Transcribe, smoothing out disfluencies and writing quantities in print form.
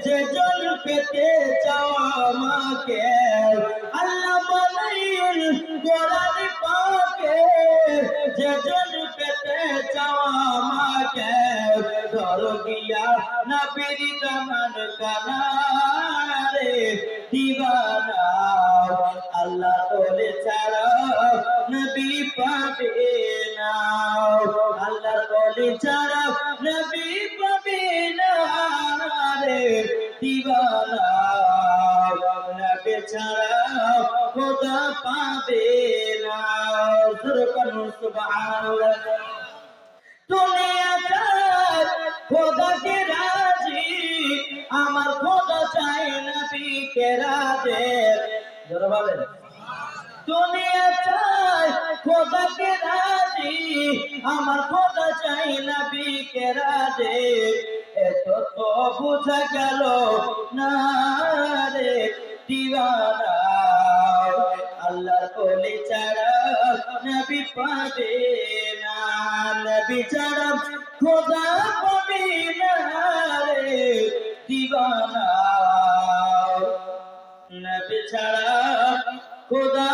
যে জন পেতে চাও আমাকে আল্লাহ বলেন কোরআন পাকে যে জন পেতে চাও আমাকে ধরো গিয়া নবীর দামান কানারে দিওয়ানা আল্লাহ তোরে ছাড়া নবী পাবে না আল্লাহ তোরে ছাড়া নবী পাবে না রে দিওয়ানা নবী ছাড়া খোদা পাবে না সুবহানাল্লাহ দুনিয়া চায় খোদা কে রাজি আমার খোদা চাই নবী কে রাজে জোরে বলেন দুনিয়া চাই খোদা কে রাজি আমার খোদা চাই নবী কে রাজে এত তো বুঝা গেল না রে দিওয়ানা আল্লাহর ওলি ছাড়া নবী পাবে না নবী ছাড়া খোদা পাবে না রে দিওয়ানা নবী ছাড়া খোদা